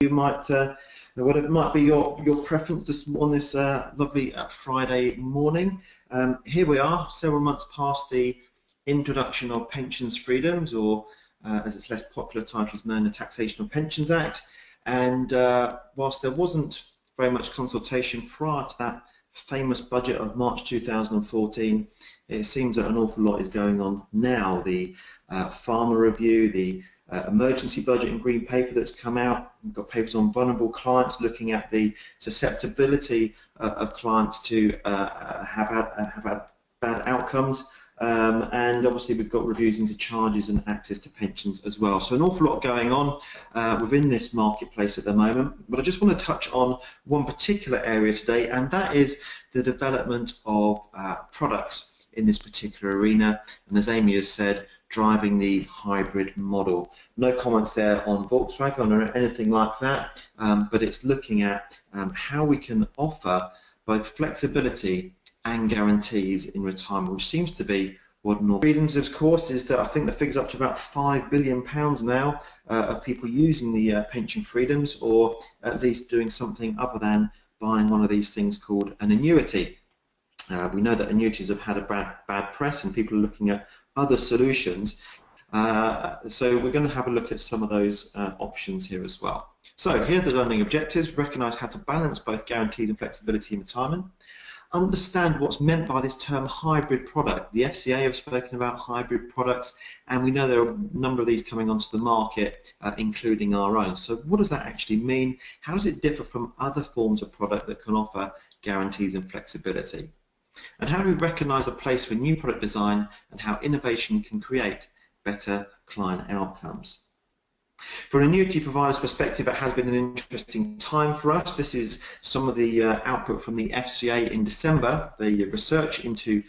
you might, what it might be your preference on this lovely Friday morning. Here we are, several months past the introduction of Pensions Freedoms, or as its less popular title is known, the Taxation of Pensions Act. And whilst there wasn't very much consultation prior to that famous budget of March 2014, it seems that an awful lot is going on now. The Farmer Review, the emergency budget and green paper that's come out. We've got papers on vulnerable clients looking at the susceptibility of clients to have had bad outcomes, and obviously we've got reviews into charges and access to pensions as well. So an awful lot going on within this marketplace at the moment, but I just want to touch on one particular area today, and that is the development of products in this particular arena, and as Amy has said, driving the hybrid model. No comments there on Volkswagen or anything like that, but it's looking at how we can offer both flexibility and guarantees in retirement, which seems to be what North Freedoms, of course, is that I think the figure's up to about £5 billion now of people using the pension freedoms, or at least doing something other than buying one of these things called an annuity. We know that annuities have had a bad press, and people are looking at other solutions. So we're going to have a look at some of those options here as well. So here are the learning objectives. Recognise how to balance both guarantees and flexibility in retirement. Understand what's meant by this term hybrid product. The FCA have spoken about hybrid products, and we know there are a number of these coming onto the market, including our own. So what does that actually mean? How does it differ from other forms of product that can offer guarantees and flexibility? And how do we recognise a place for new product design and how innovation can create better client outcomes? From an annuity provider's perspective, it has been an interesting time for us. This is some of the output from the FCA in December. The research into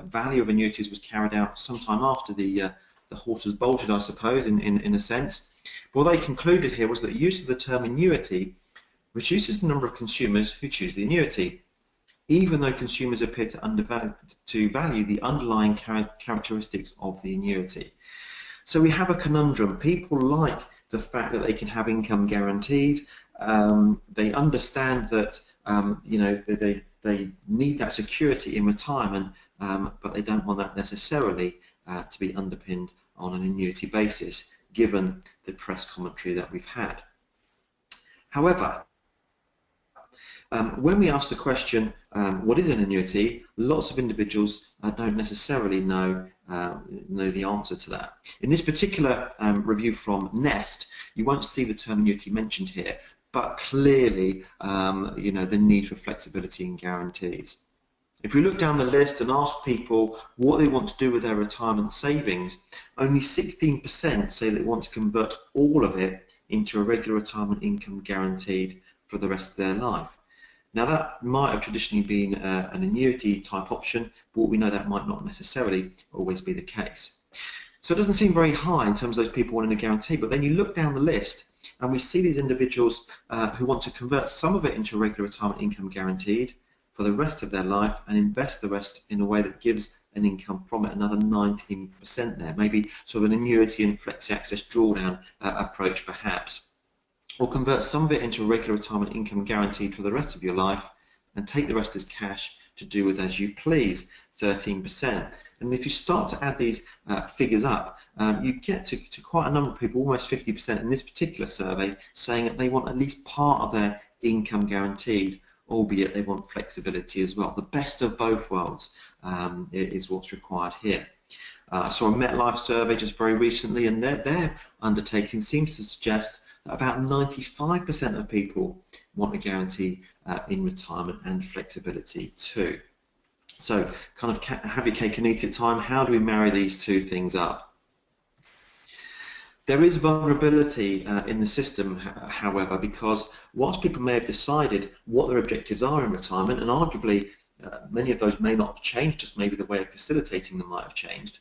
value of annuities was carried out sometime after the horse was bolted, I suppose, in a sense. But what they concluded here was that use of the term annuity reduces the number of consumers who choose the annuity, even though consumers appear to value the underlying characteristics of the annuity. So we have a conundrum. People like the fact that they can have income guaranteed. They understand that they need that security in retirement, but they don't want that necessarily to be underpinned on an annuity basis, given the press commentary that we've had. However, when we ask the question, what is an annuity, lots of individuals don't necessarily know the answer to that. In this particular review from Nest, you won't see the term annuity mentioned here, but clearly the need for flexibility and guarantees. If we look down the list and ask people what they want to do with their retirement savings, only 16% say they want to convert all of it into a regular retirement income guaranteed for the rest of their life. Now that might have traditionally been an annuity type option, but we know that might not necessarily always be the case. So it doesn't seem very high in terms of those people wanting a guarantee, but then you look down the list and we see these individuals who want to convert some of it into a regular retirement income guaranteed for the rest of their life and invest the rest in a way that gives an income from it, another 19% there, maybe sort of an annuity and flexi access drawdown approach perhaps. Or convert some of it into a regular retirement income guaranteed for the rest of your life and take the rest as cash to do with as you please, 13%. And if you start to add these figures up, you get to quite a number of people, almost 50% in this particular survey, saying that they want at least part of their income guaranteed, albeit they want flexibility as well. The best of both worlds is what's required here. I saw a MetLife survey just very recently, and their undertaking seems to suggest about 95% of people want a guarantee in retirement and flexibility too. So kind of have your cake and eat it time. How do we marry these two things up? There is vulnerability in the system, however, because whilst people may have decided what their objectives are in retirement, and arguably many of those may not have changed, just maybe the way of facilitating them might have changed.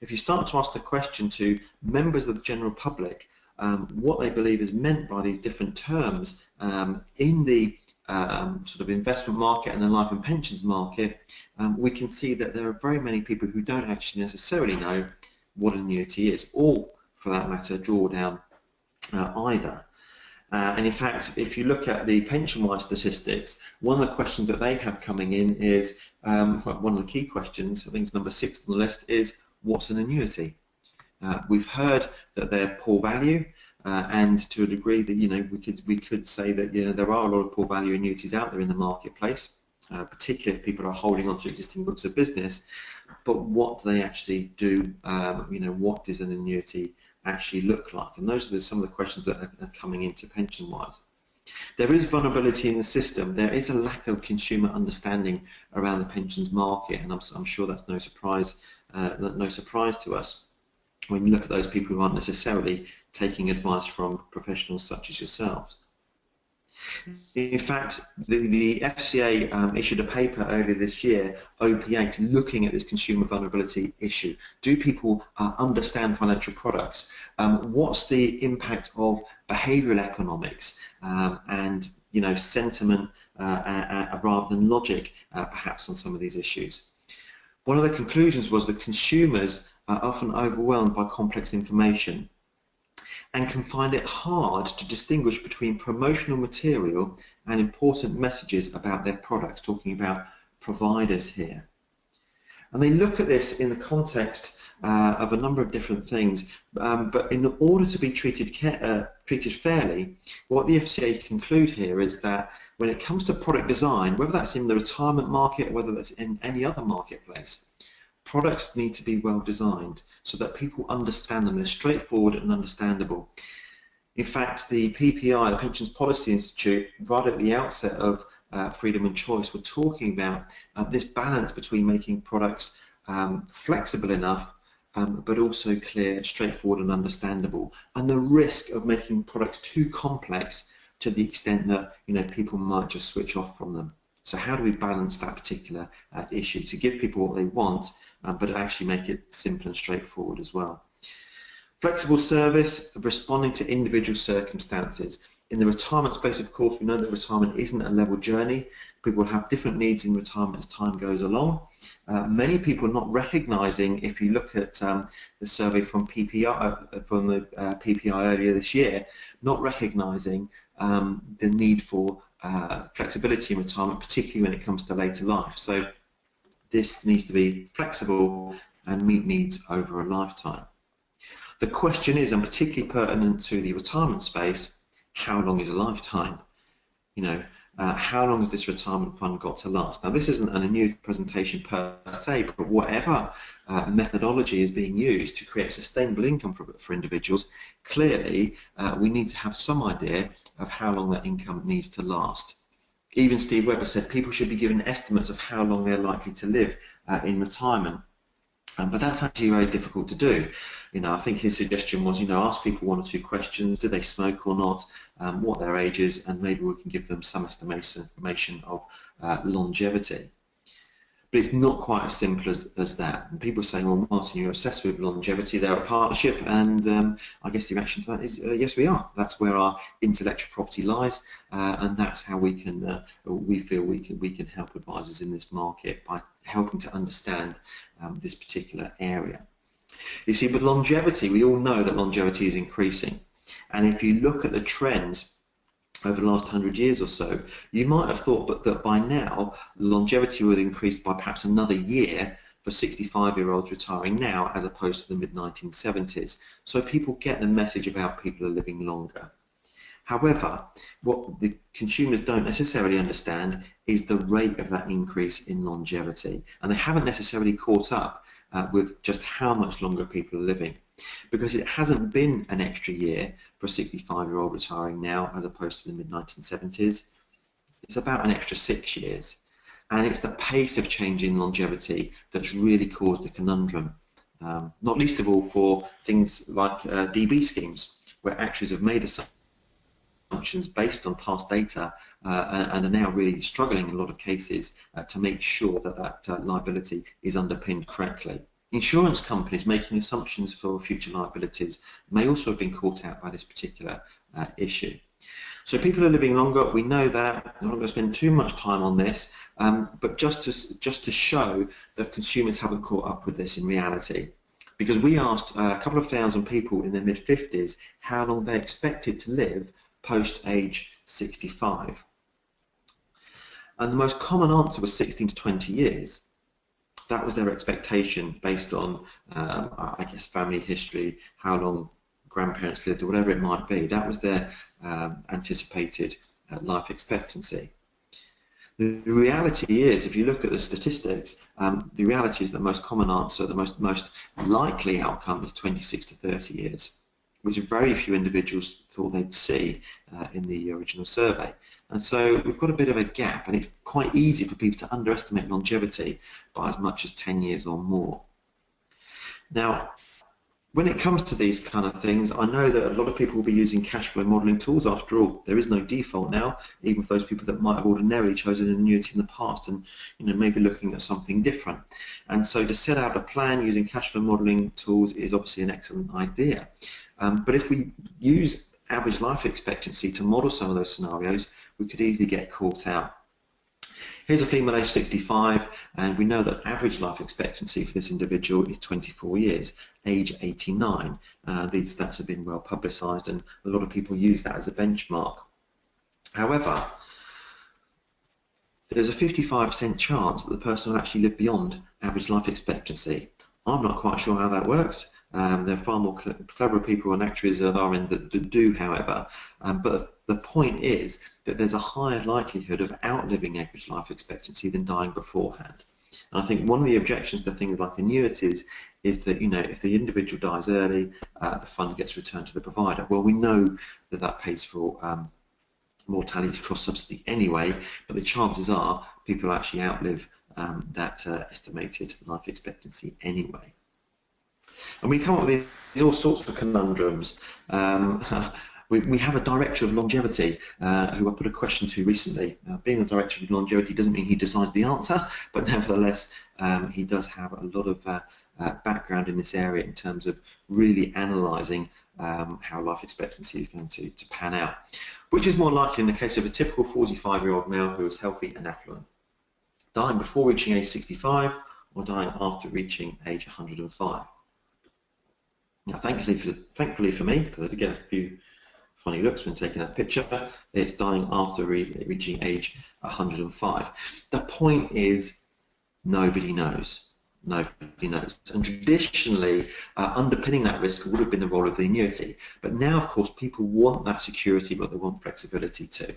If you start to ask the question to members of the general public, what they believe is meant by these different terms in the sort of investment market and the life and pensions market, we can see that there are very many people who don't actually necessarily know what an annuity is, or for that matter, drawdown either. And in fact, if you look at the pension-wise statistics, one of the questions that they have coming in is, one of the key questions, I think it's number 6 on the list, is what's an annuity? We've heard that they're poor value, and to a degree that we could say that there are a lot of poor value annuities out there in the marketplace, particularly if people are holding on to existing books of business. But what do they actually do? What does an annuity actually look like? And those are some of the questions that are coming into pension-wise. There is vulnerability in the system. There is a lack of consumer understanding around the pensions market, and I'm sure that's no surprise to us when you look at those people who aren't necessarily taking advice from professionals such as yourselves. In fact, the FCA issued a paper earlier this year, OP8, looking at this consumer vulnerability issue. Do people understand financial products? What's the impact of behavioural economics and sentiment rather than logic, perhaps, on some of these issues? One of the conclusions was that consumers are often overwhelmed by complex information and can find it hard to distinguish between promotional material and important messages about their products, talking about providers here. And they look at this in the context of a number of different things, but in order to be treated fairly, what the FCA conclude here is that when it comes to product design, whether that's in the retirement market or whether that's in any other marketplace, products need to be well designed so that people understand them. They're straightforward and understandable. In fact, the PPI, the Pensions Policy Institute, right at the outset of Freedom and Choice, were talking about this balance between making products flexible enough but also clear, straightforward and understandable, and the risk of making products too complex to the extent that people might just switch off from them. So how do we balance that particular issue to give people what they want, but actually make it simple and straightforward as well? Flexible service, responding to individual circumstances. In the retirement space, of course, we know that retirement isn't a level journey. People have different needs in retirement as time goes along. Many people not recognising, if you look at the survey from PPI, earlier this year, not recognising the need for flexibility in retirement, particularly when it comes to later life. So this needs to be flexible and meet needs over a lifetime. The question is, and particularly pertinent to the retirement space, how long is a lifetime? How long has this retirement fund got to last? Now, this isn't an annuity presentation per se, but whatever methodology is being used to create sustainable income for individuals, clearly we need to have some idea of how long that income needs to last. Even Steve Webber said people should be given estimates of how long they're likely to live in retirement. But that's actually very difficult to do. I think his suggestion was, ask people 1 or 2 questions: do they smoke or not, what their age is, and maybe we can give them some estimation of longevity. But it's not quite as simple as that. And people are saying, well, Martin, you're obsessed with longevity, they're a partnership, and I guess the reaction to that is, yes, we are. That's where our intellectual property lies, and that's how we can, we feel we can help advisors in this market by helping to understand this particular area. You see, with longevity, we all know that longevity is increasing, and if you look at the trends over the last 100 years or so, you might have thought that by now longevity would increase by perhaps another year for 65-year-olds retiring now as opposed to the mid-1970s. So people get the message about people are living longer. However, what the consumers don't necessarily understand is the rate of that increase in longevity, and they haven't necessarily caught up with just how much longer people are living, because it hasn't been an extra year for a 65-year-old retiring now as opposed to the mid-1970s. It's about an extra 6 years, and it's the pace of change in longevity that's really caused a conundrum, not least of all for things like DB schemes, where actuaries have made assumptions based on past data and are now really struggling in a lot of cases to make sure that liability is underpinned correctly. Insurance companies making assumptions for future liabilities may also have been caught out by this particular issue. So people are living longer, we know that. I'm not going to spend too much time on this, but just to show that consumers haven't caught up with this in reality. Because we asked a couple of thousand people in their mid-50s how long they expected to live post age 65. And the most common answer was 16 to 20 years. That was their expectation based on, I guess, family history, how long grandparents lived, or whatever it might be. That was their anticipated life expectancy. The reality is, if you look at the statistics, the reality is the most common answer, the most likely outcome is 26 to 30 years, which very few individuals thought they'd see in the original survey. And so we've got a bit of a gap, and it's quite easy for people to underestimate longevity by as much as 10 years or more. Now, when it comes to these kind of things, I know that a lot of people will be using cash flow modelling tools. After all, there is no default now, even for those people that might have ordinarily chosen an annuity in the past and maybe looking at something different. And so to set out a plan using cash flow modelling tools is obviously an excellent idea. But if we use average life expectancy to model some of those scenarios, we could easily get caught out. Here's a female age 65, and we know that average life expectancy for this individual is 24 years, age 89. These stats have been well publicised, and a lot of people use that as a benchmark. However, there's a 55% chance that the person will actually live beyond average life expectancy. I'm not quite sure how that works. There are far more clever people and actuaries at our end that do, however. But the point is that there's a higher likelihood of outliving average life expectancy than dying beforehand. And I think one of the objections to things like annuities is that, if the individual dies early, the fund gets returned to the provider. Well, we know that that pays for mortality cross subsidy anyway, but the chances are people actually outlive that estimated life expectancy anyway. And we come up with all sorts of conundrums. We have a director of longevity who I put a question to recently. Being the director of longevity doesn't mean he decides the answer, but nevertheless he does have a lot of background in this area in terms of really analysing how life expectancy is going to pan out. Which is more likely in the case of a typical 45-year-old male who is healthy and affluent? Dying before reaching age 65 or dying after reaching age 105? Now, thankfully for me, because I did get a few funny looks when taking that picture, it's dying after reaching age 105. The point is, nobody knows. Nobody knows. And traditionally, underpinning that risk would have been the role of the annuity. But now, of course, people want that security, but they want flexibility too.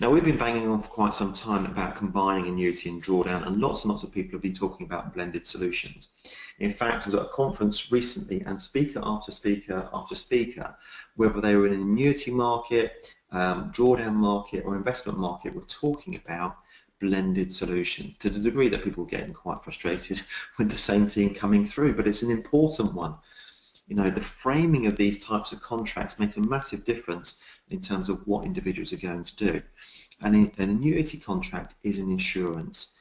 Now, we've been banging on for quite some time about combining annuity and drawdown, and lots of people have been talking about blended solutions. In fact, I was at a conference recently, and speaker after speaker after speaker, whether they were in an annuity market, drawdown market, or investment market, were talking about blended solutions, to the degree that people were getting quite frustrated with the same thing coming through. But it's an important one. The framing of these types of contracts makes a massive difference in terms of what individuals are going to do. And an annuity contract is an insurance.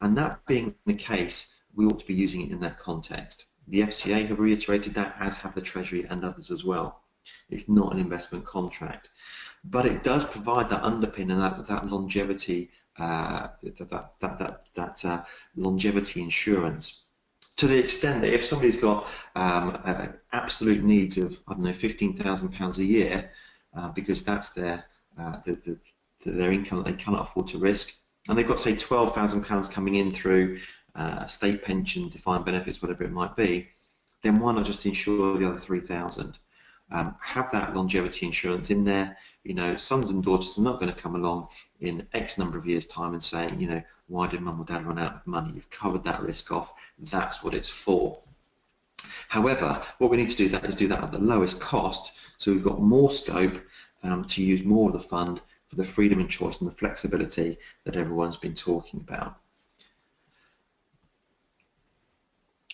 And that being the case, we ought to be using it in that context. The FCA have reiterated that, as have the Treasury and others as well. It's not an investment contract. But it does provide that underpin and that longevity, longevity insurance. To the extent that if somebody's got absolute needs of, I don't know, £15,000 a year, because that's their income that they cannot afford to risk, and they've got, say, £12,000 coming in through state pension, defined benefits, whatever it might be, then why not just insure the other 3,000? Have that longevity insurance in there. Sons and daughters are not going to come along in X number of years' time and saying, why did mum or dad run out of money? You've covered that risk off. That's what it's for. However, what we need to do is do that at the lowest cost, so we've got more scope to use more of the fund for the freedom and choice and the flexibility that everyone's been talking about.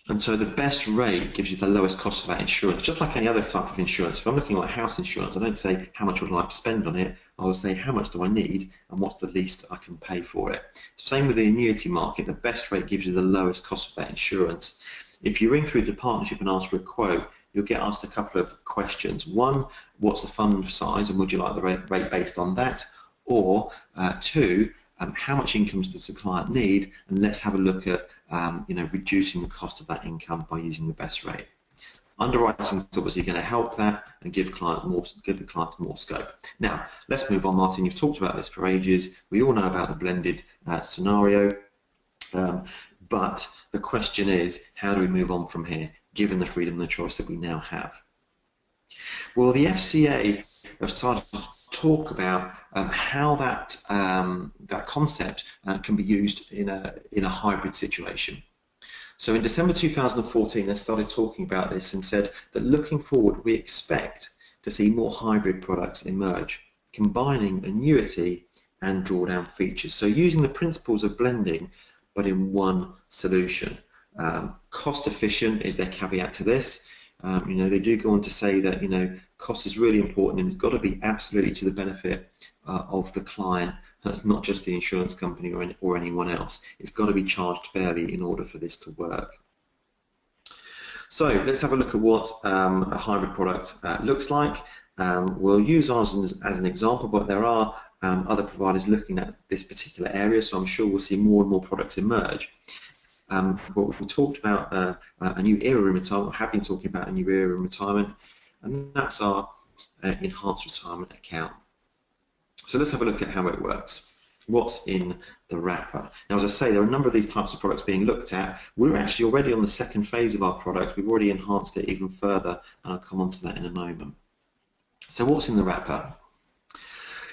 And so the best rate gives you the lowest cost of that insurance, just like any other type of insurance. If I'm looking at house insurance, I don't say how much would I like to spend on it, I will say how much do I need and what's the least I can pay for it. Same with the annuity market, the best rate gives you the lowest cost of that insurance. If you ring through the partnership and ask for a quote, you'll get asked a couple of questions. One, what's the fund size and would you like the rate based on that? Or two, how much income does the client need, and let's have a look at reducing the cost of that income by using the best rate. Underwriting is obviously going to help that and give the clients more scope. Now, let's move on, Martin. You've talked about this for ages. We all know about the blended scenario, but the question is, how do we move on from here, given the freedom and the choice that we now have? Well, the FCA have started to talk about how that concept can be used in a hybrid situation. So in December 2014, they started talking about this and said that looking forward, we expect to see more hybrid products emerge, combining annuity and drawdown features. So using the principles of blending, but in one solution. Cost efficient is their caveat to this. They do go on to say that cost is really important and it's got to be absolutely to the benefit of the client, not just the insurance company or anyone else. It's got to be charged fairly in order for this to work. So let's have a look at what a hybrid product looks like. We'll use ours as an example, but there are other providers looking at this particular area, so I'm sure we'll see more and more products emerge. But we talked about a new era in retirement, have been talking about a new era in retirement, and that's our enhanced retirement account. So let's have a look at how it works. What's in the wrapper? Now, as I say, there are a number of these types of products being looked at. We're actually already on the second phase of our product. We've already enhanced it even further, and I'll come on to that in a moment. So what's in the wrapper?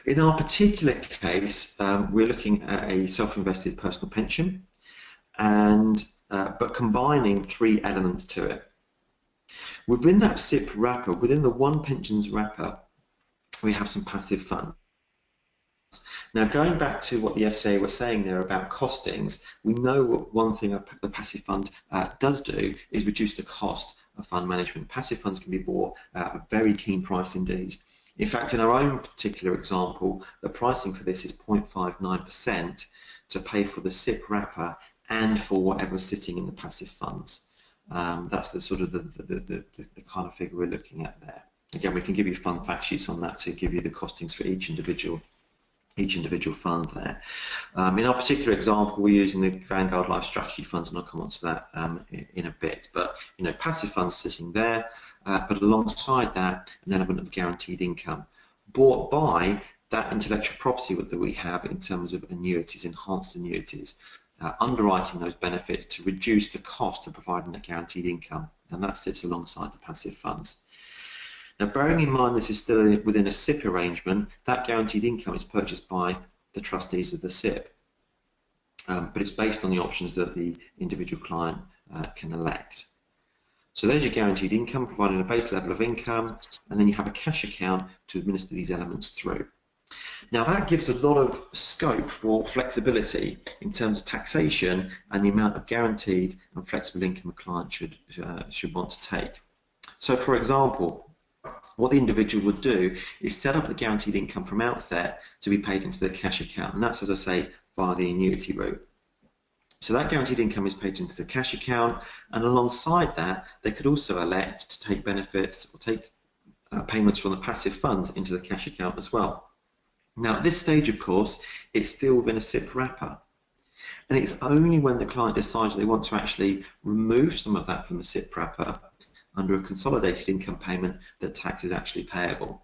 In our particular case, we're looking at a self-invested personal pension, but combining three elements to it. Within that SIP wrapper, within the one pensions wrapper, we have some passive funds. Now, going back to what the FCA were saying there about costings, we know what one thing the passive fund does do is reduce the cost of fund management. Passive funds can be bought at a very keen price indeed. In fact, in our own particular example, the pricing for this is 0.59% to pay for the SIP wrapper and for whatever's sitting in the passive funds. That's the sort of the kind of figure we're looking at there. Again, we can give you fund fact sheets on that to give you the costings for each individual fund there. In our particular example, we're using the Vanguard Life Strategy funds, and I'll come on to that in a bit. But passive funds sitting there, but alongside that, an element of guaranteed income bought by that intellectual property that we have in terms of annuities, enhanced annuities, underwriting those benefits to reduce the cost of providing that guaranteed income, and that sits alongside the passive funds. Now, bearing in mind this is still within a SIP arrangement, that guaranteed income is purchased by the trustees of the SIP, but it's based on the options that the individual client can elect. So there's your guaranteed income, providing a base level of income, and then you have a cash account to administer these elements through. Now, that gives a lot of scope for flexibility in terms of taxation and the amount of guaranteed and flexible income a client should want to take. So, for example, what the individual would do is set up the guaranteed income from outset to be paid into the cash account, and that's, as I say, via the annuity route. So that guaranteed income is paid into the cash account, and alongside that, they could also elect to take benefits or take payments from the passive funds into the cash account as well. Now, at this stage, of course, it's still within a SIP wrapper, and it's only when the client decides they want to actually remove some of that from the SIP wrapper under a consolidated income payment that tax is actually payable.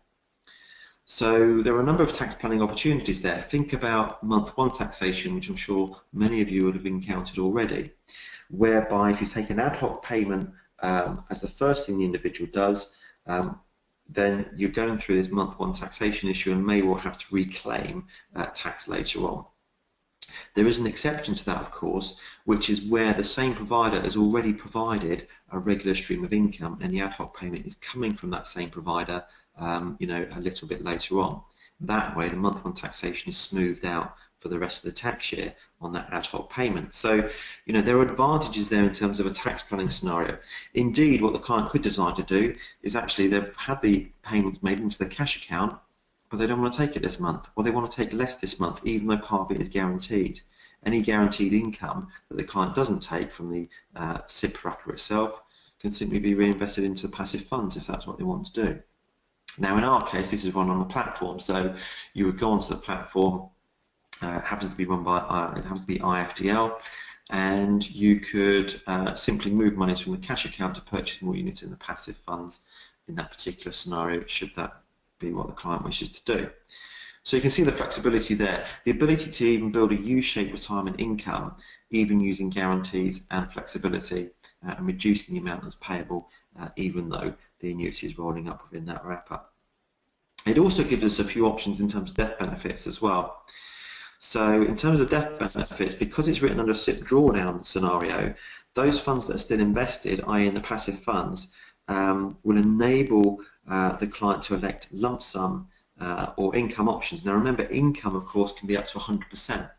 So there are a number of tax planning opportunities there. Think about month one taxation, which I'm sure many of you would have encountered already, whereby if you take an ad hoc payment as the first thing the individual does, then you're going through this month one taxation issue and may well have to reclaim tax later on. There is an exception to that, of course, which is where the same provider has already provided a regular stream of income and the ad hoc payment is coming from that same provider a little bit later on. That way the month one taxation is smoothed out for the rest of the tax year on that ad hoc payment. So there are advantages there in terms of a tax planning scenario. Indeed, what the client could decide to do is actually they've had the payments made into their cash account, but they don't want to take it this month, or they want to take less this month, even though part of it is guaranteed. Any guaranteed income that the client doesn't take from the SIP wrapper itself can simply be reinvested into passive funds if that's what they want to do. Now, in our case, this is run on a platform, so you would go onto the platform. It happens to be run by IFDL, and you could simply move monies from the cash account to purchase more units in the passive funds in that particular scenario, should that be what the client wishes to do. So you can see the flexibility there, the ability to even build a U-shaped retirement income, even using guarantees and flexibility, and reducing the amount that's payable, even though the annuity is rolling up within that wrapper. It also gives us a few options in terms of death benefits as well. So in terms of death benefits, because it's written under a SIP drawdown scenario, those funds that are still invested, i.e. in the passive funds, will enable the client to elect lump sum or income options. Now remember, income of course can be up to 100%,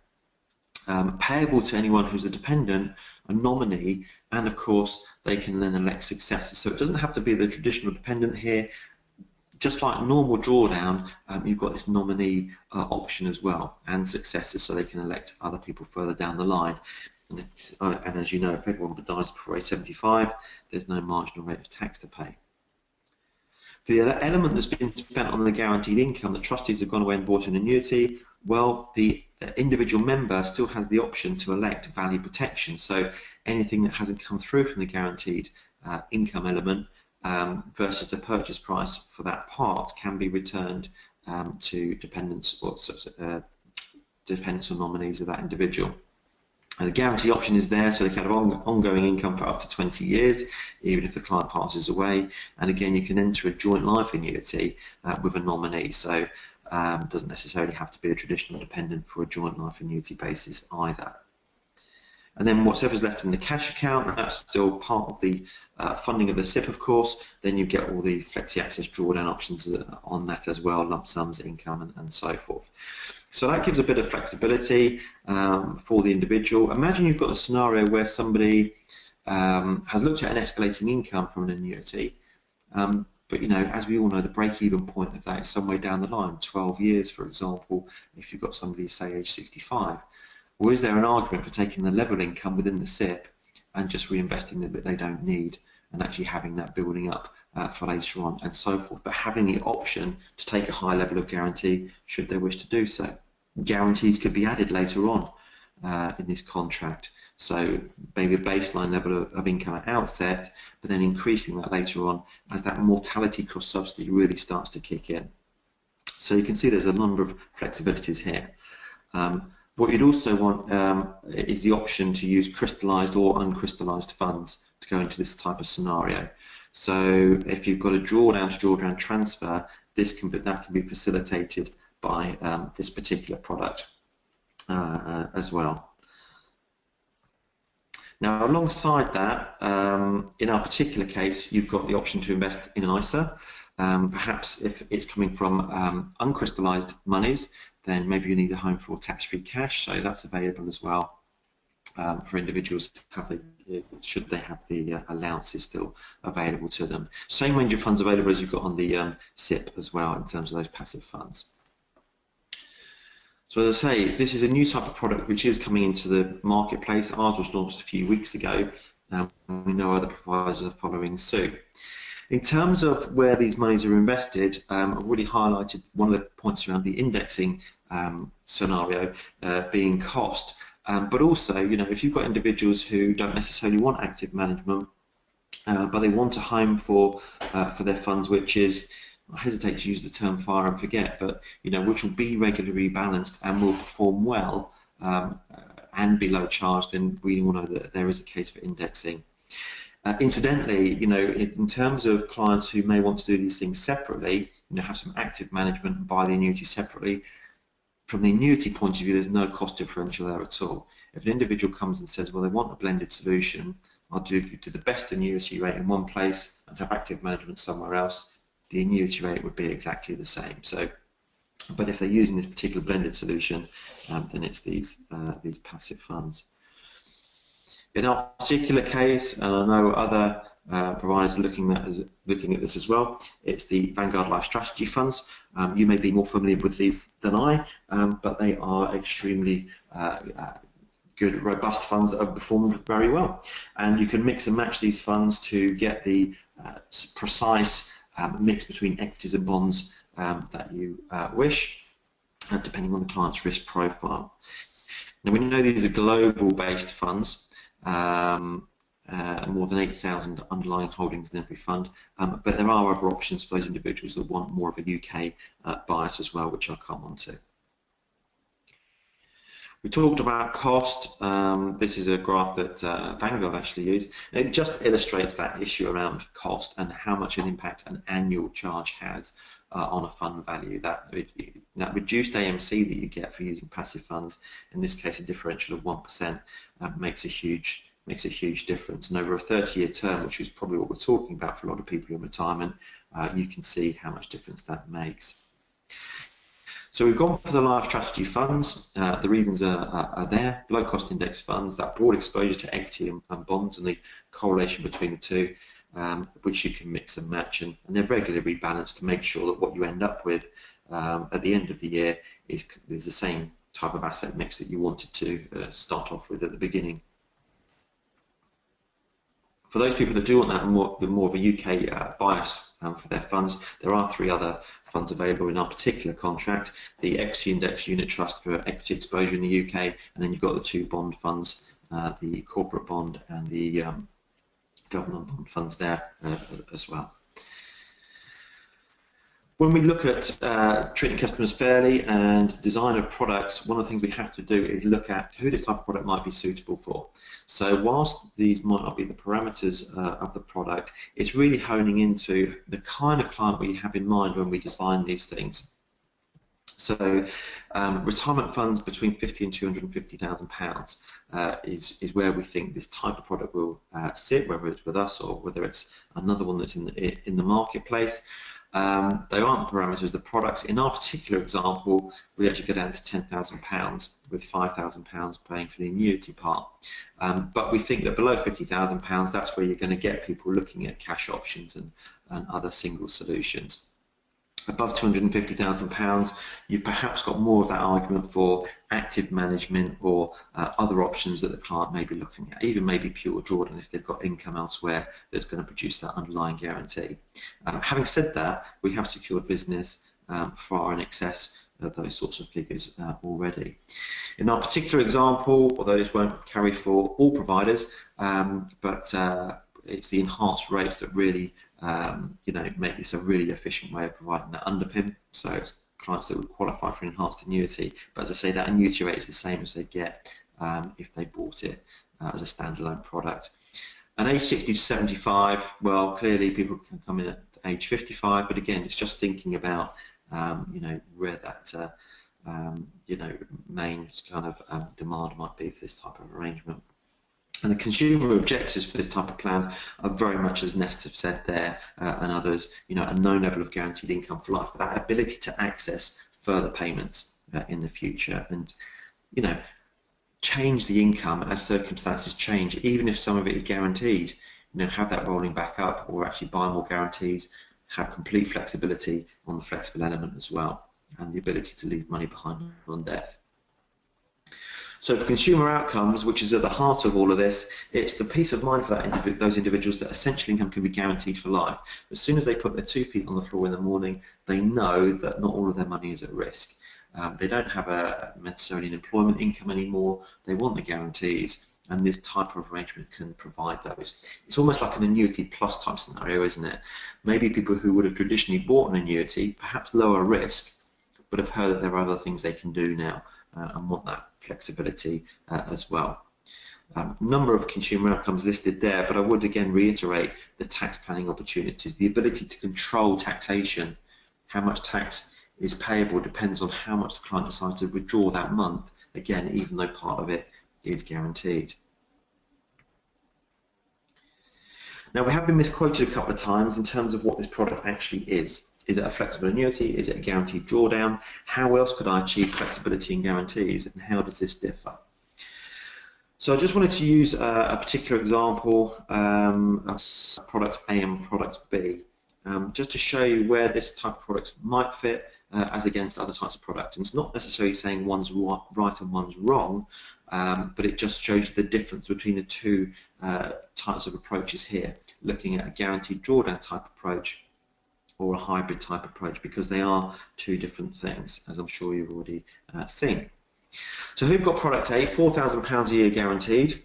payable to anyone who's a dependent, a nominee, and of course they can then elect successors. So it doesn't have to be the traditional dependent here. Just like normal drawdown, you've got this nominee option as well, and successors, so they can elect other people further down the line. And as you know, if everyone dies before age 75, there's no marginal rate of tax to pay. The element that's been spent on the guaranteed income, the trustees have gone away and bought an annuity, well, the individual member still has the option to elect value protection. So anything that hasn't come through from the guaranteed income element versus the purchase price for that part can be returned to dependents or nominees of that individual. And the guarantee option is there, so they can have ongoing income for up to 20 years, even if the client passes away. And again, you can enter a joint life annuity with a nominee, so it doesn't necessarily have to be a traditional dependent for a joint life annuity basis either. And then whatever's left in the cash account, that's still part of the funding of the SIP, of course. Then you get all the flexi access drawdown options on that as well, lump sums, income, and so forth. So that gives a bit of flexibility for the individual. Imagine you've got a scenario where somebody has looked at an escalating income from an annuity, but you know, as we all know, the break-even point of that is somewhere down the line, 12 years, for example, if you've got somebody, say, age 65. Or is there an argument for taking the level income within the SIP and just reinvesting the bit they don't need and actually having that building up for later on and so forth, but having the option to take a high level of guarantee should they wish to do so. Guarantees could be added later on in this contract, so maybe a baseline level of income at outset, but then increasing that later on as that mortality cross subsidy really starts to kick in. So you can see there's a number of flexibilities here. What you'd also want is the option to use crystallised or uncrystallised funds to go into this type of scenario. So if you've got a drawdown to drawdown transfer, that can be facilitated by this particular product as well. Now, alongside that, in our particular case, you've got the option to invest in an ISA. Perhaps if it's coming from uncrystallised monies, then maybe you need a home for tax-free cash, so that's available as well for individuals should they have the allowances still available to them. Same range of funds available as you've got on the SIP as well in terms of those passive funds. So as I say, this is a new type of product which is coming into the marketplace. Ours was launched a few weeks ago, and we know other providers are following suit. In terms of where these monies are invested, I've already highlighted one of the points around the indexing scenario being cost. But also, you know, if you've got individuals who don't necessarily want active management, but they want a home for their funds, which is, I hesitate to use the term fire and forget, but you know, which will be regularly rebalanced and will perform well and be low charged, then we all know that there is a case for indexing. Incidentally, you know, in terms of clients who may want to do these things separately, you know, have some active management and buy the annuity separately, from the annuity point of view, there's no cost differential there at all. If an individual comes and says, well, they want a blended solution, I'll do the best annuity rate in one place and have active management somewhere else, the annuity rate would be exactly the same. So, but if they're using this particular blended solution, then it's these passive funds. In our particular case, and I know other providers are looking at this as well, it's the Vanguard Life Strategy funds. You may be more familiar with these than I, but they are extremely good, robust funds that have performed very well. And you can mix and match these funds to get the precise mix between equities and bonds that you wish, depending on the client's risk profile. Now we know these are global-based funds, more than 8,000 underlying holdings in every fund, but there are other options for those individuals that want more of a UK bias as well, which I'll come on to. We talked about cost. This is a graph that Vanguard actually used. It just illustrates that issue around cost and how much an impact an annual charge has on a fund value. That reduced AMC that you get for using passive funds, in this case a differential of 1%, makes a huge difference. And over a 30-year term, which is probably what we're talking about for a lot of people in retirement, you can see how much difference that makes. So we've gone for the life strategy funds. The reasons are there. Low cost index funds, that broad exposure to equity and bonds, and the correlation between the two, which you can mix and match, and they're regularly rebalanced to make sure that what you end up with at the end of the year is the same type of asset mix that you wanted to start off with at the beginning. For those people that do want that more of a UK bias for their funds, there are 3 other funds available in our particular contract: the Equity Index Unit Trust for equity exposure in the UK, and then you've got the 2 bond funds, the corporate bond and the government bond funds there as well. When we look at treating customers fairly and design of products, one of the things we have to do is look at who this type of product might be suitable for. So whilst these might not be the parameters of the product, it's really honing into the kind of client we have in mind when we design these things. So retirement funds between £50,000 and £250,000 is where we think this type of product will sit, whether it's with us or whether it's another one that's in the marketplace. They aren't parameters, the products. In our particular example, we actually go down to £10,000 with £5,000 paying for the annuity part. But we think that below £50,000, that's where you're going to get people looking at cash options and other single solutions. Above £250,000, you've perhaps got more of that argument for active management or other options that the client may be looking at, even maybe pure drawdown if they've got income elsewhere that's going to produce that underlying guarantee. Having said that, we have secured business far in excess of those sorts of figures already. In our particular example, although this won't carry for all providers, but it's the enhanced rates that really make this a really efficient way of providing that underpin. So it's clients that would qualify for an enhanced annuity, but as I say, that annuity rate is the same as they get if they bought it as a standalone product. And age 60 to 75, well, clearly people can come in at age 55, but again, it's just thinking about where that main kind of demand might be for this type of arrangement. And the consumer objectives for this type of plan are very much, as Nest have said there and others, a known level of guaranteed income for life, but that ability to access further payments in the future and, change the income as circumstances change, even if some of it is guaranteed, have that rolling back up or actually buy more guarantees, have complete flexibility on the flexible element as well, and the ability to leave money behind on death. So for consumer outcomes, which is at the heart of all of this, it's the peace of mind for those individuals that essential income can be guaranteed for life. As soon as they put their 2 feet on the floor in the morning, they know that not all of their money is at risk. They don't have necessarily an employment income anymore. They want the guarantees, and this type of arrangement can provide those. It's almost like an annuity plus type scenario, isn't it? Maybe people who would have traditionally bought an annuity, perhaps lower risk, but have heard that there are other things they can do now and want that flexibility as well. Number of consumer outcomes listed there, but I would again reiterate the tax planning opportunities. The ability to control taxation, how much tax is payable depends on how much the client decides to withdraw that month, again, even though part of it is guaranteed. Now, we have been misquoted a couple of times in terms of what this product actually is. Is it a flexible annuity? Is it a guaranteed drawdown? How else could I achieve flexibility and guarantees, and how does this differ? So I just wanted to use a particular example of product A and product B, just to show you where this type of product might fit as against other types of products. And it's not necessarily saying one's right and one's wrong, but it just shows the difference between the 2 types of approaches here, looking at a guaranteed drawdown type approach or a hybrid type approach, because they are 2 different things, as I'm sure you've already seen. So who've got product A, £4,000 a year guaranteed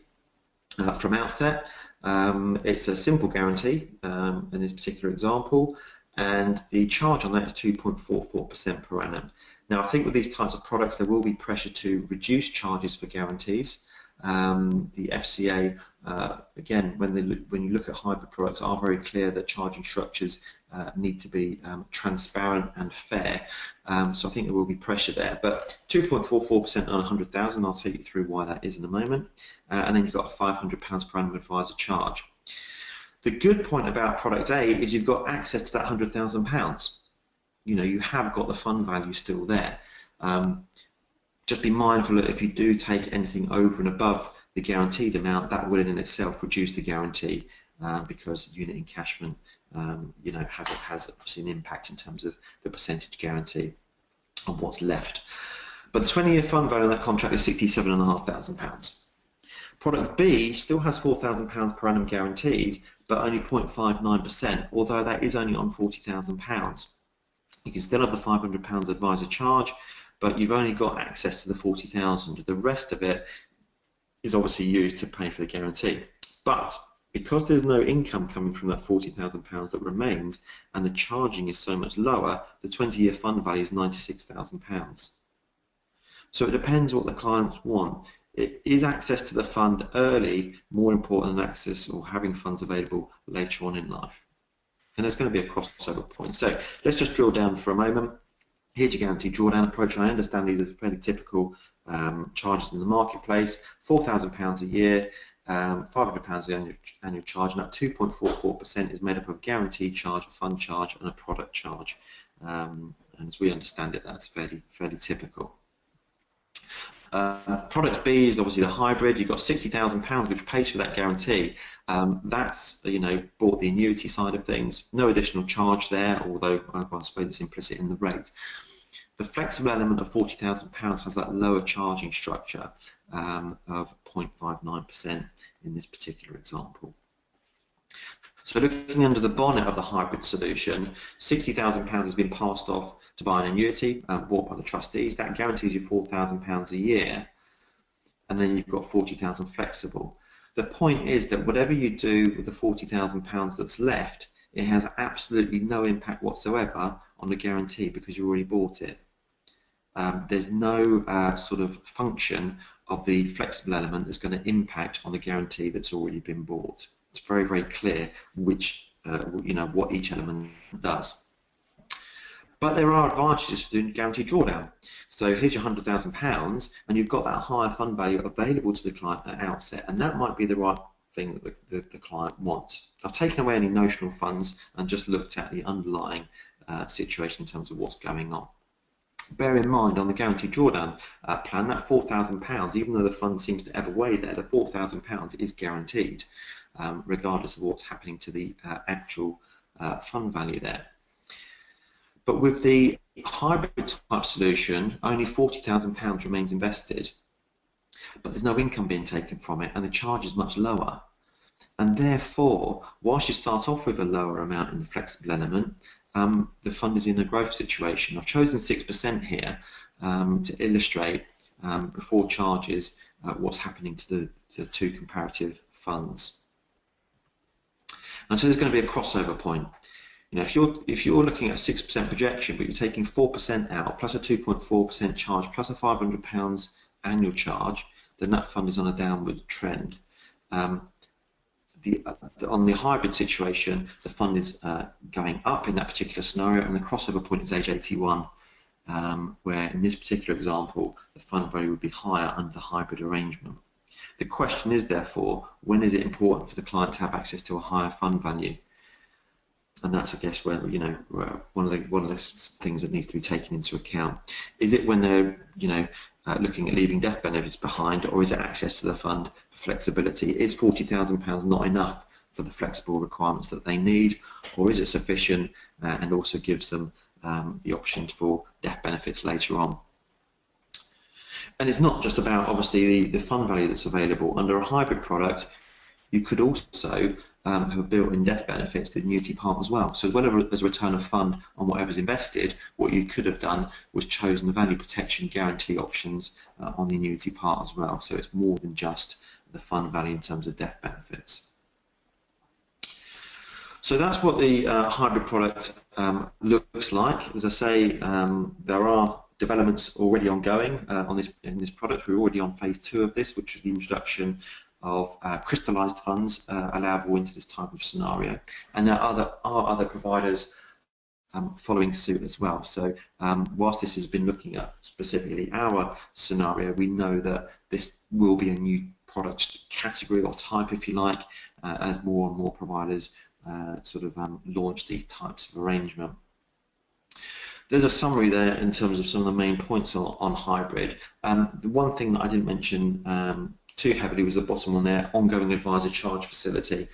from outset. It's a simple guarantee in this particular example, and the charge on that is 2.44% per annum. Now, I think with these types of products, there will be pressure to reduce charges for guarantees. The FCA, again, when you look at hybrid products, are very clear that charging structures need to be transparent and fair. So I think there will be pressure there. But 2.44% on 100,000, I'll take you through why that is in a moment. And then you've got a £500 per annum advisor charge. The good point about product A is you've got access to that £100,000. You know, you have got the fund value still there. Just be mindful that if you do take anything over and above the guaranteed amount, that will in itself reduce the guarantee because unit encashment, you know, has obviously an impact in terms of the percentage guarantee on what's left. But the 20-year fund value on that contract is £67,500. Product B still has £4,000 per annum guaranteed, but only 0.59%, although that is only on £40,000. You can still have the £500 advisor charge, but you've only got access to the 40,000. The rest of it is obviously used to pay for the guarantee. But because there's no income coming from that £40,000 that remains, and the charging is so much lower, the 20-year fund value is £96,000. So it depends what the clients want. Is access to the fund early more important than access or having funds available later on in life? And there's going to be a crossover point. So let's just drill down for a moment. Here's your guaranteed drawdown approach. I understand these are fairly typical charges in the marketplace. £4,000 a year, £500 the annual charge, and that 2.44% is made up of guaranteed charge, a fund charge, and a product charge. And as we understand it, that's fairly typical. Product B is obviously the hybrid. You've got £60,000 which pays for that guarantee. That's, you know, bought the annuity side of things. No additional charge there, although I suppose it's implicit in the rate. The flexible element of £40,000 has that lower charging structure of 0.59% in this particular example. So looking under the bonnet of the hybrid solution, £60,000 has been passed off to buy an annuity bought by the trustees. That guarantees you £4,000 a year, and then you've got £40,000 flexible. The point is that whatever you do with the £40,000 that's left, it has absolutely no impact whatsoever on the guarantee because you already bought it. There's no sort of function of the flexible element that's going to impact on the guarantee that's already been bought. It's very clear which, you know, what each element does. But there are advantages to doing guaranteed drawdown. So here's your £100,000, and you've got that higher fund value available to the client at outset, and that might be the right thing that the client wants. I've taken away any notional funds and just looked at the underlying situation in terms of what's going on. Bear in mind, on the guaranteed drawdown plan, that £4,000, even though the fund seems to ebb away there, the £4,000 is guaranteed, regardless of what's happening to the actual fund value there. But with the hybrid type solution, only £40,000 remains invested, but there's no income being taken from it, and the charge is much lower. And therefore, whilst you start off with a lower amount in the flexible element, the fund is in a growth situation. I've chosen 6% here to illustrate before charges what's happening to the two comparative funds. And so there's going to be a crossover point. You know, if you're looking at a 6% projection, but you're taking 4% out plus a 2.4% charge plus a £500 annual charge, then that fund is on a downward trend. On the hybrid situation, the fund is going up in that particular scenario, and the crossover point is age 81, where in this particular example, the fund value would be higher under the hybrid arrangement. The question is, therefore, when is it important for the client to have access to a higher fund value? And that's, I guess, where, you know, one of the things that needs to be taken into account. Is it when they're, you know, looking at leaving death benefits behind, or is it access to the fund for flexibility? Is £40,000 not enough for the flexible requirements that they need, or is it sufficient and also gives them the option for death benefits later on? And it's not just about, obviously, the fund value that's available. Under a hybrid product, you could also have built-in death benefits to the annuity part as well. So whenever there's a return of fund on whatever's invested, what you could have done was chosen the value protection guarantee options on the annuity part as well. So it's more than just the fund value in terms of death benefits. So that's what the hybrid product looks like. As I say, there are developments already ongoing in this product. We're already on phase 2 of this, which is the introduction of crystallized funds allowable into this type of scenario. And there are other providers following suit as well. So whilst this has been looking at specifically our scenario, we know that this will be a new product category or type, if you like, as more and more providers launch these types of arrangement. There's a summary there in terms of some of the main points on hybrid. The one thing that I didn't mention too heavily was the bottom one there, ongoing advisor charge facility.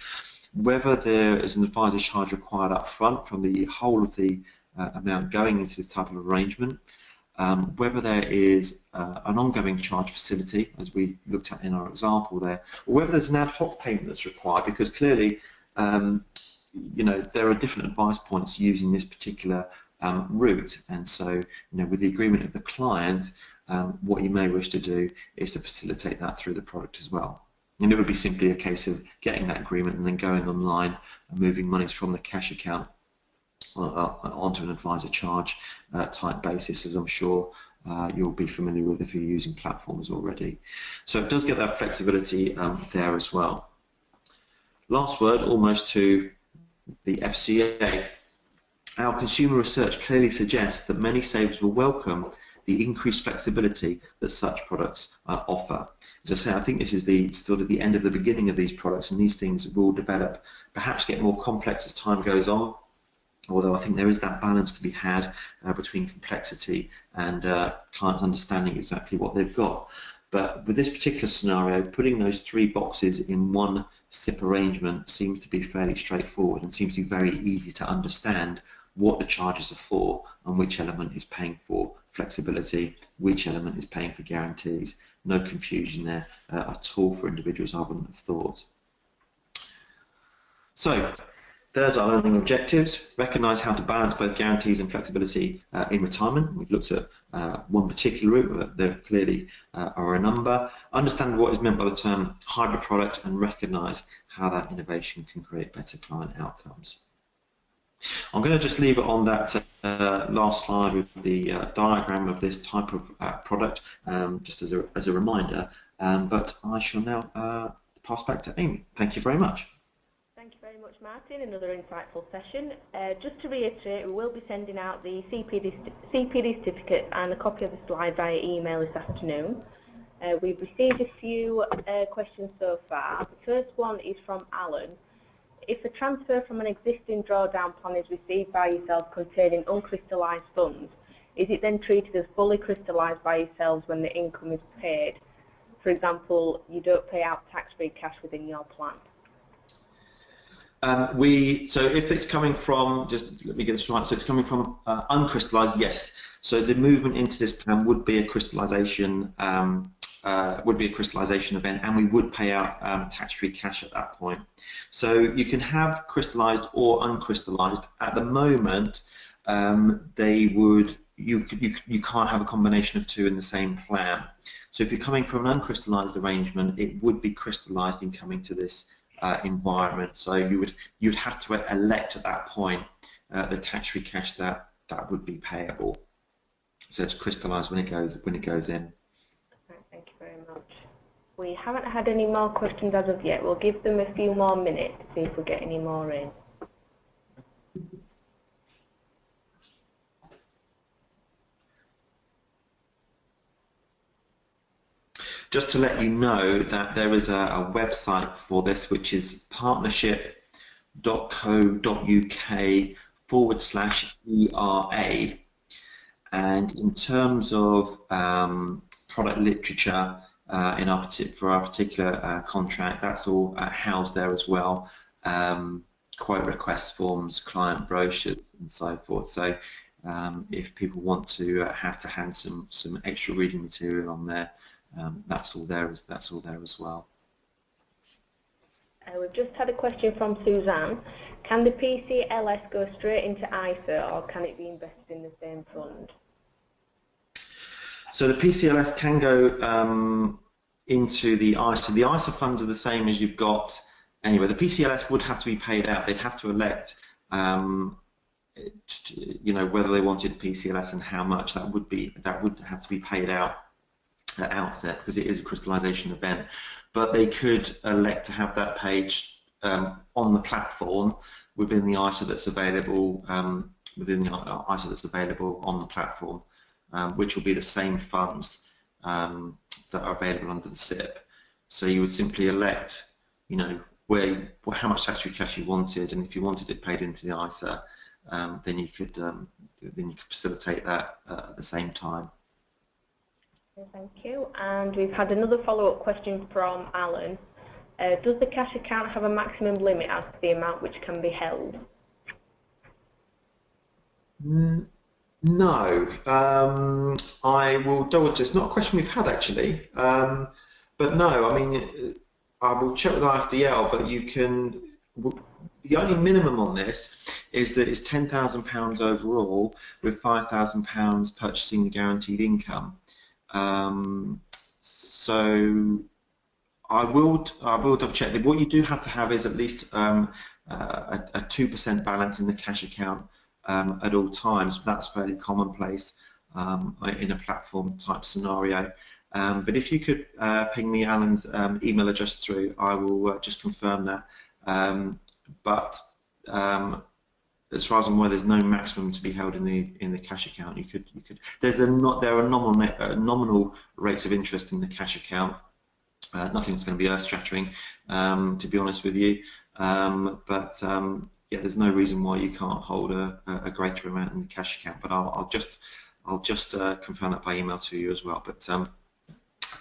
Whether there is an advisor charge required up front from the whole of the amount going into this type of arrangement, whether there is an ongoing charge facility, as we looked at in our example there, or whether there's an ad hoc payment that's required, because clearly there are different advice points using this particular route, and so with the agreement of the client, what you may wish to do is to facilitate that through the product as well. And it would be simply a case of getting that agreement and then going online and moving monies from the cash account onto an advisor charge type basis, as I'm sure you'll be familiar with if you're using platforms already. So it does get that flexibility there as well. Last word, almost to the FCA. Our consumer research clearly suggests that many savers will welcome the increased flexibility that such products offer. As I say, I think this is the sort of the end of the beginning of these products, and these things will develop, perhaps get more complex as time goes on, although I think there is that balance to be had between complexity and clients understanding exactly what they've got. But with this particular scenario, putting those 3 boxes in one SIP arrangement seems to be fairly straightforward and seems to be very easy to understand what the charges are for and which element is paying for flexibility, which element is paying for guarantees. No confusion there at all for individuals, I wouldn't have thought. So there's our learning objectives. Recognise how to balance both guarantees and flexibility in retirement. We've looked at one particular route, but there clearly are a number. Understand what is meant by the term hybrid product and recognise how that innovation can create better client outcomes. I'm going to just leave it on that last slide with the diagram of this type of product, just as a reminder, but I shall now pass back to Amy. Thank you very much. Thank you very much, Martin. Another insightful session. Just to reiterate, we will be sending out the CPD certificate and a copy of the slide via email this afternoon. We've received a few questions so far. The first one is from Alan. If a transfer from an existing drawdown plan is received by yourself containing uncrystallised funds, is it then treated as fully crystallised by yourselves when the income is paid? For example, you don't pay out tax-free cash within your plan. So if it's coming from, just let me get this right, so it's coming from uncrystallised, yes. So the movement into this plan would be a crystallisation event, and we would pay out tax-free cash at that point. So you can have crystallised or uncrystallised. At the moment, you can't have a combination of 2 in the same plan. So if you're coming from an uncrystallised arrangement, it would be crystallised in coming to this environment. So you'd have to elect at that point the tax-free cash that would be payable. So it's crystallised when it goes in. Thank you very much. We haven't had any more questions as of yet. We'll give them a few more minutes to see if we get any more in. Just to let you know that there is a website for this, which is partnership.co.uk/ERA, and in terms of product literature for our particular contract, that's all housed there as well. Quote request forms, client brochures, and so forth. So if people want to have to hand some extra reading material on there, that's all there as well. We've just had a question from Suzanne. Can the PCLS go straight into ISA or can it be invested in the same fund? So the PCLS can go into the ISA. The ISA funds are the same as you've got anyway. The PCLS would have to be paid out. They'd have to elect, whether they wanted PCLS and how much. That would have to be paid out at outset because it is a crystallization event. But they could elect to have that page on the platform within the ISA that's available on the platform, which will be the same funds that are available under the SIP. So you would simply elect, how much tax-free cash you wanted, and if you wanted it paid into the ISA, then you could facilitate that at the same time. Thank you. And we've had another follow-up question from Alan. Does the cash account have a maximum limit as to the amount which can be held? No. I will double check. It's not a question we've had actually. But no, I mean, I will check with IFDL, but you can, the only minimum on this is that it's £10,000 overall with £5,000 purchasing the guaranteed income. So I will double check that. What you do have to have is at least a 2% balance in the cash account at all times. That's fairly commonplace in a platform type scenario. But if you could ping me Alan's email address through, I will just confirm that. But as far as I'm aware, there's no maximum to be held in the cash account. You could. There are nominal rates of interest in the cash account. Nothing's going to be earth-shattering, to be honest with you. Yeah, there's no reason why you can't hold a greater amount in the cash account. But I'll just confirm that by email to you as well. But I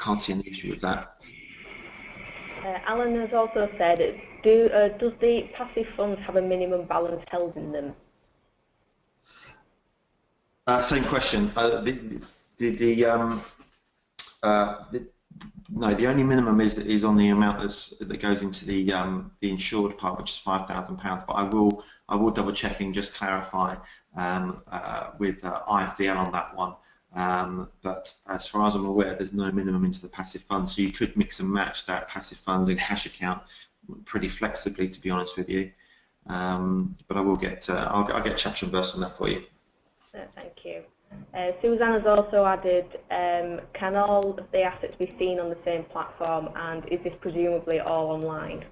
can't see any issue with that. Alan has also said, does the passive funds have a minimum balance held in them? Same question. No, the only minimum is on the amount that goes into the insured part, which is £5,000. But I will double check and just clarify with IFDL on that one. But as far as I'm aware, there's no minimum into the passive fund, so you could mix and match that passive fund and cash account pretty flexibly, to be honest with you. But I will get I'll get chapter and verse on that for you. Thank you. Suzanne has also added, can all of the assets be seen on the same platform, and is this presumably all online?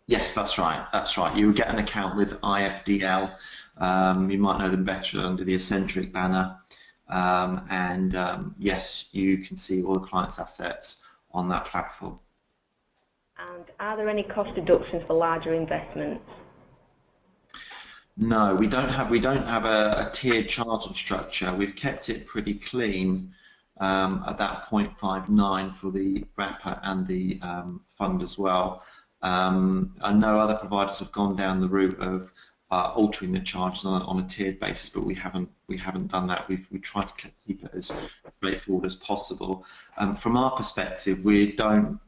Yes, that's right. That's right. You would get an account with IFDL. You might know them better under the Eccentric banner. Yes, you can see all the clients' assets on that platform. And are there any cost deductions for larger investments? No, we don't have a tiered charging structure. We've kept it pretty clean at that 0.59 for the wrapper and the fund as well. I know other providers have gone down the route of altering the charges on a tiered basis, but we haven't done that. We try to keep it as straightforward as possible. From our perspective, we don't.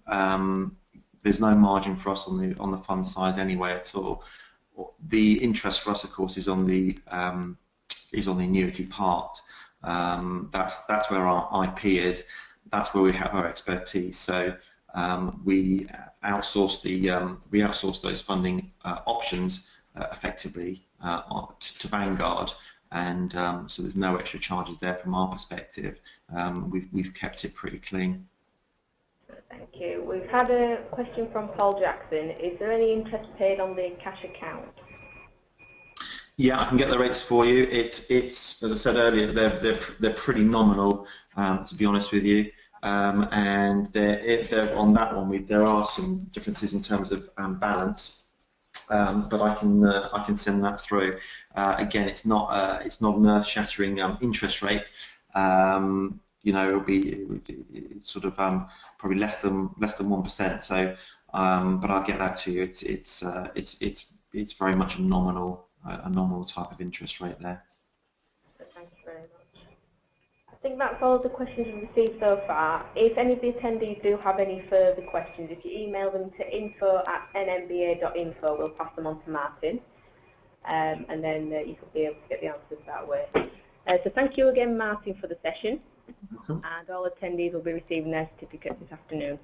There's no margin for us on the fund size anyway at all. The interest for us, of course, is on the annuity part. That's where our IP is. That's where we have our expertise. So we outsource those funding options effectively to Vanguard, and so there's no extra charges there from our perspective. We've kept it pretty clean. Thank you. We've had a question from Paul Jackson. Is there any interest paid on the cash account? Yeah, I can get the rates for you. It's as I said earlier, they're pretty nominal, to be honest with you. And if they're on that one, there are some differences in terms of balance. But I can send that through. Again, it's not an earth-shattering interest rate. It'll be sort of probably less than 1%. So, but I'll get that to you. It's very much a nominal type of interest rate there. Thank you very much. think that's all the questions we've received so far. If any of the attendees do have any further questions, if you email them to info@nmba.info, we'll pass them on to Martin, and then you could be able to get the answers that way. So thank you again, Martin, for the session, and all attendees will be receiving their certificates this afternoon.